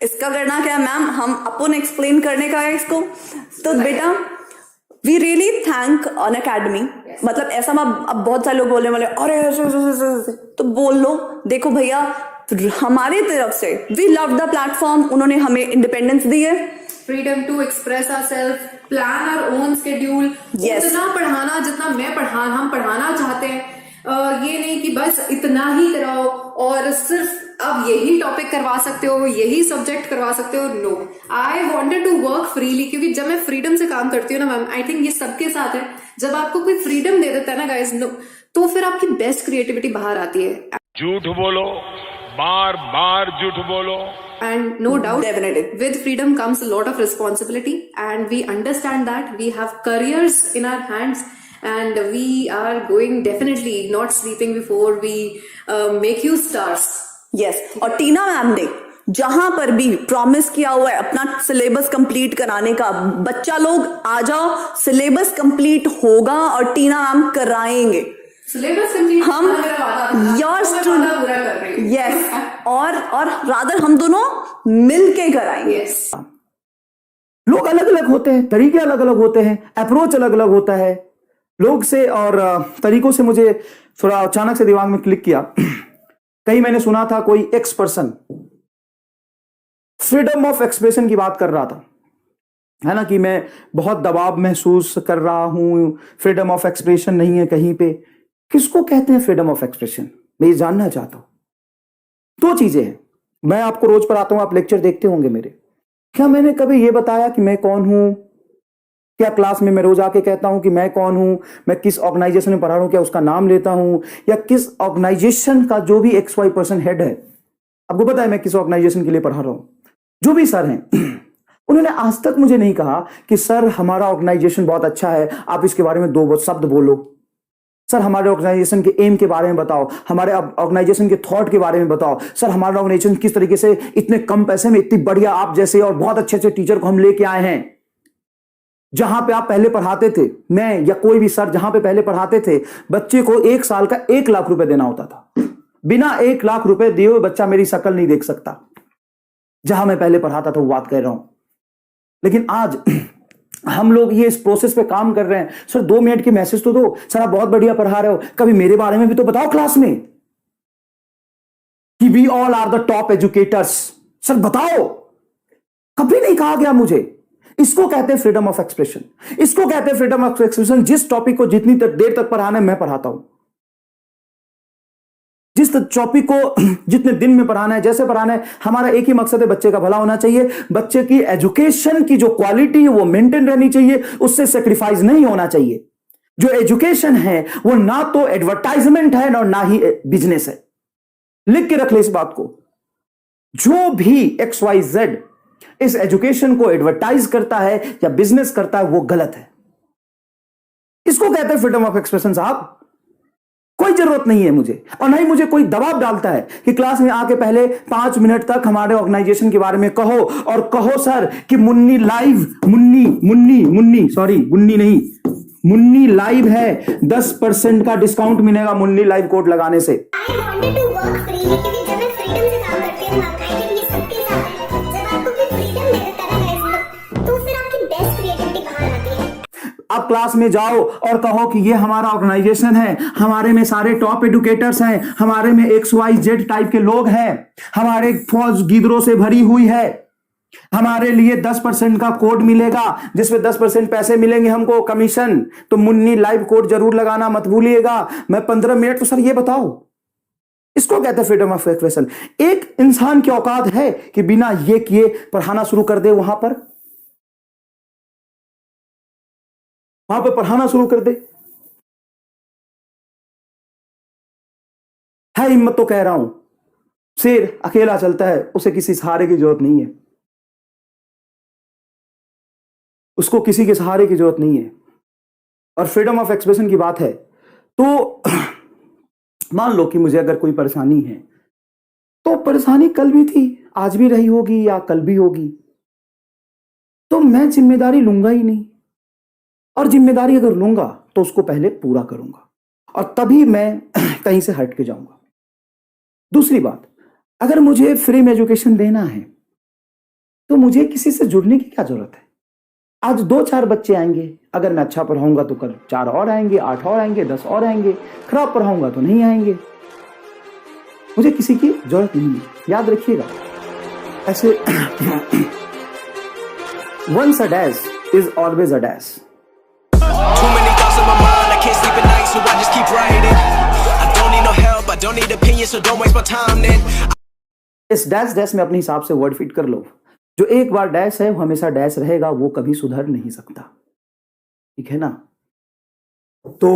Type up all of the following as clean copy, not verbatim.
इसका करना क्या है मैम, हम अपन एक्सप्लेन करने का है इसको। तो बेटा we really thank Unacademy. मतलब ऐसा अब बहुत सारे लोग बोलने वाले अरे ऐसे, तो बोल लो देखो भैया हमारी तरफ से वी लव द प्लेटफॉर्म, उन्होंने हमें इंडिपेंडेंस दी है, freedom to express ourself, plan our own schedule, उतना पढ़ाना जितना हम पढ़ाना चाहते हैं। ये नहीं कि बस इतना ही कराओ और सिर्फ अब यही टॉपिक करवा सकते हो, यही सब्जेक्ट करवा सकते हो। No, I wanted to work freely, क्योंकि जब मैं फ्रीडम से काम करती हूँ ना मैम, आई थिंक ये सबके साथ है, जब आपको कोई फ्रीडम दे देता है ना गाइस, तो फिर आपकी बेस्ट क्रिएटिविटी बाहर आती है। झूठ बोलो, बार बार झूठ बोलो, and no doubt definitely with freedom comes a lot of responsibility, and we understand that we have careers in our hands, and we are going definitely not sleeping before we make you stars. yes, और टीना ma'am ने जहां पर भी promise किया हुआ है अपना syllabus complete कराने का, बच्चा लोग आ जाओ, सिलेबस कंप्लीट होगा और टीना मैम कराएंगे सिलेबस कंप्लीट। हम योर स्टूडेंट यस, और रादर हम दोनों मिलके कराएंगे। yes. लोग अलग अलग होते हैं, तरीके अलग अलग होते हैं, अप्रोच अलग अलग होता है लोग से और तरीकों से। मुझे थोड़ा अचानक से दिमाग में क्लिक किया, कहीं मैंने सुना था कोई x person freedom of expression की बात कर रहा था, है ना, कि मैं बहुत दबाव महसूस कर रहा हूं, फ्रीडम ऑफ एक्सप्रेशन नहीं है कहीं पे। किसको कहते हैं फ्रीडम ऑफ एक्सप्रेशन, मैं ये जानना चाहता हूं। दो चीजें हैं, मैं आपको रोज पढ़ाता हूं, आप लेक्चर देखते होंगे मेरे। क्या मैंने कभी ये बताया कि मैं कौन हूं? क्या क्लास में मैं रोज आके कहता हूं कि मैं कौन हूं, मैं किस ऑर्गेनाइजेशन में पढ़ा रहा हूं, क्या उसका नाम लेता हूं, या किस ऑर्गेनाइजेशन का जो भी XY% हेड है, आपको पता है मैं किस ऑर्गेनाइजेशन के लिए पढ़ा रहा हूं, जो भी सर हैं उन्होंने आज तक मुझे नहीं कहा कि सर हमारा ऑर्गेनाइजेशन बहुत अच्छा है, आप इसके बारे में दो शब्द बोलो। सर हमारे ऑर्गेनाइजेशन के एम के बारे में बताओ, हमारे ऑर्गेनाइजेशन के थॉट के बारे में बताओ, सर हमारा ऑर्गेनाइजेशन किस तरीके से इतने कम पैसे में इतनी बढ़िया आप जैसे और बहुत अच्छे अच्छे टीचर को हम लेके आए हैं। जहां पे आप पहले पढ़ाते थे, मैं या कोई भी सर जहां पे पहले पढ़ाते थे, बच्चे को 1 साल का 1 लाख रुपए देना होता था। बिना 1 लाख रुपए दिए हुए बच्चा मेरी शक्ल नहीं देख सकता। जहां मैं पहले पढ़ाता था वो बात कह रहा हूं। लेकिन आज हम लोग ये इस प्रोसेस पे काम कर रहे हैं, सर 2 मिनट की मैसेज तो दो, सर आप बहुत बढ़िया पढ़ा रहे हो, कभी मेरे बारे में भी तो बताओ क्लास में कि we all are the top educators. Sir बताओ, कभी नहीं कहा गया मुझे। इसको कहते हैं फ्रीडम ऑफ एक्सप्रेशन, इसको कहते हैं फ्रीडम ऑफ एक्सप्रेशन। जिस टॉपिक को जितनी देर तक पढ़ाना है मैं पढ़ाता हूं, जिस टॉपिक को जितने दिन में पढ़ाना है, जैसे पढ़ाना है, हमारा एक ही मकसद है, बच्चे का भला होना चाहिए, बच्चे की एजुकेशन की जो क्वालिटी है वो मेंटेन रहनी चाहिए, उससे सेक्रीफाइस नहीं होना चाहिए। जो एजुकेशन है वो ना तो एडवर्टाइजमेंट है और ना ही बिजनेस है। लिख के रख ले इस बात को, जो भी XYZ इस एजुकेशन को एडवर्टाइज करता है या बिजनेस करता है वो गलत है। इसको कहते हैं फ्रीडम ऑफ एक्सप्रेशन। साहब कोई जरूरत नहीं है मुझे, और ना ही मुझे कोई दबाव डालता है कि क्लास में आके पहले 5 मिनट तक हमारे ऑर्गेनाइजेशन के बारे में कहो, और कहो सर कि मुन्नी लाइव, मुन्नी लाइव है, 10% का डिस्काउंट मिलेगा मुन्नी लाइव कोड लगाने से। आप क्लास में जाओ और कहो कि ये हमारा ऑर्गेनाइजेशन है, हमारे में सारे टॉप एजुकेटर्स हैं, हमारे में XYZ टाइप के लोग हैं, हमारे फौज गिदरों से भरी हुई है, हमारे लिए 10% का कोड मिलेगा जिसमें 10% पैसे मिलेंगे हमको कमीशन, तो मुन्नी लाइव कोड जरूर लगाना मत भूलिएगा। मैं 15 मिनट, तो सर ये बताओ, इसको कहते हैं फ्रीडम ऑफ एक्सप्रेशन। एक इंसान की औकात है कि बिना ये किए पढ़ाना शुरू कर दे, वहां पर पढ़ाना शुरू कर दे। है हिम्मत तो कह रहा हूं, शेर अकेला चलता है, उसे किसी सहारे की जरूरत नहीं है, उसको किसी के सहारे की जरूरत नहीं है। और फ्रीडम ऑफ एक्सप्रेशन की बात है तो मान लो कि मुझे अगर कोई परेशानी है, तो परेशानी कल भी थी, आज भी रही होगी या कल भी होगी, तो मैं जिम्मेदारी लूंगा ही नहीं। और जिम्मेदारी अगर लूंगा तो उसको पहले पूरा करूंगा, और तभी मैं कहीं से हट के जाऊंगा। दूसरी बात, अगर मुझे फ्री में एजुकेशन देना है तो मुझे किसी से जुड़ने की क्या जरूरत है? आज 2-4 बच्चे आएंगे, अगर मैं अच्छा पढ़ाऊंगा तो कल 4 और आएंगे, 8 और आएंगे, 10 और आएंगे, खराब पढ़ाऊंगा तो नहीं आएंगे। मुझे किसी की जरूरत नहीं है, याद रखिएगा। ऐसे once a dash is always a dash. Too many thoughts on my mind, I can't sleep at night, so I just keep writing. I don't need no help, I don't need opinions, so don't waste my time then. इस dash dash में अपने हिसाब से word fit कर लो। जो एक बार dash है वो हमेशा डैश रहेगा, वो कभी सुधर नहीं सकता, ठीक है ना? तो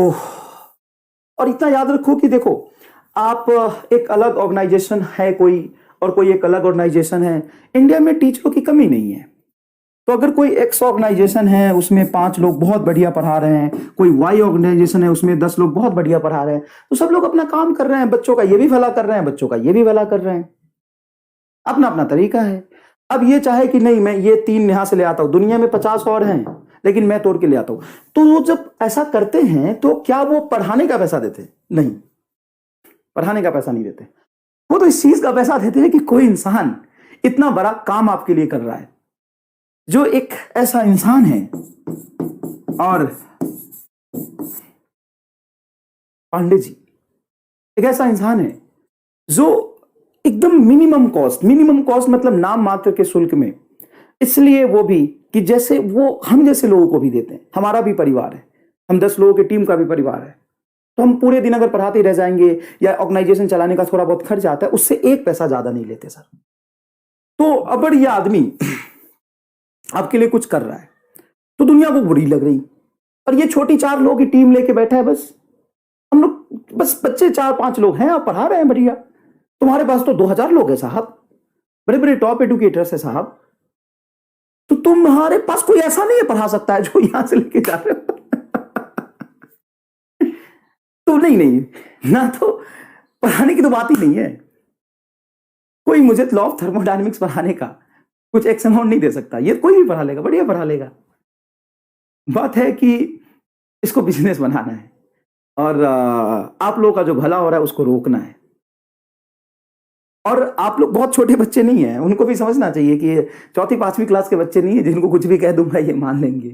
और इतना याद रखो कि देखो, आप एक अलग ऑर्गेनाइजेशन है कोई, और कोई एक अलग ऑर्गेनाइजेशन है। इंडिया में टीचरों की कमी नहीं है। तो अगर कोई एक्स ऑर्गेनाइजेशन है, उसमें 5 लोग बहुत बढ़िया पढ़ा रहे हैं, कोई वाई ऑर्गेनाइजेशन है, उसमें 10 लोग बहुत बढ़िया पढ़ा रहे हैं, तो सब लोग अपना काम कर रहे हैं, बच्चों का ये भी भला कर रहे हैं, बच्चों का ये भी भला कर रहे हैं, अपना अपना तरीका है। अब ये चाहे कि नहीं मैं ये 3 यहां से ले आता हूं, दुनिया में 50 और हैं, लेकिन मैं तोड़ के ले आता हूं, तो वो जब ऐसा करते हैं तो क्या वो पढ़ाने का पैसा देते? नहीं, पढ़ाने का पैसा नहीं देते। वो तो इस चीज का पैसा देते हैं कि कोई इंसान इतना बड़ा काम आपके लिए कर रहा है, जो एक ऐसा इंसान है। और पांडे जी एक ऐसा इंसान है जो एकदम मिनिमम कॉस्ट मतलब नाम मात्र के शुल्क में, इसलिए वो भी कि जैसे वो हम जैसे लोगों को भी देते हैं, हमारा भी परिवार है, हम 10 लोगों की टीम का भी परिवार है, तो हम पूरे दिन अगर पढ़ाते रह जाएंगे या ऑर्गेनाइजेशन चलाने का थोड़ा बहुत खर्च आता है, उससे 1 पैसा ज्यादा नहीं लेते सर। तो अगर ये आदमी आपके लिए कुछ कर रहा है तो दुनिया को बुरी लग रही, और ये छोटी 4 लोगों की टीम लेके बैठा है, बस हम लोग बस बच्चे 4-5 लोग हैं, आप पढ़ा रहे हैं बढ़िया। तुम्हारे पास तो 2000 लोग हैं साहब, बड़े बड़े टॉप एडुकेटर्स है साहब, तो तुम्हारे पास कोई ऐसा नहीं है पढ़ा सकता है जो यहां से लेके जा रहे हो। तो नहीं ना, तो पढ़ाने की तो बात ही नहीं है। कोई मुझे लॉ ऑफ थर्मोडायनेमिक्स पढ़ाने का कुछ एक्स अमाउंट नहीं दे सकता, ये कोई भी पढ़ा लेगा, बढ़िया पढ़ा लेगा। बात है कि इसको बिजनेस बनाना है, और आप लोगों का जो भला हो रहा है उसको रोकना है। और आप लोग बहुत छोटे बच्चे नहीं हैं, उनको भी समझना चाहिए कि 4th-5वीं क्लास के बच्चे नहीं है जिनको कुछ भी कह दूंगा ये मान लेंगे।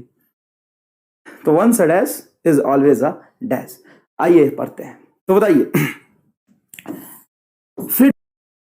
तो once a dash is always a dash। आइए पढ़ते हैं। तो बताइए,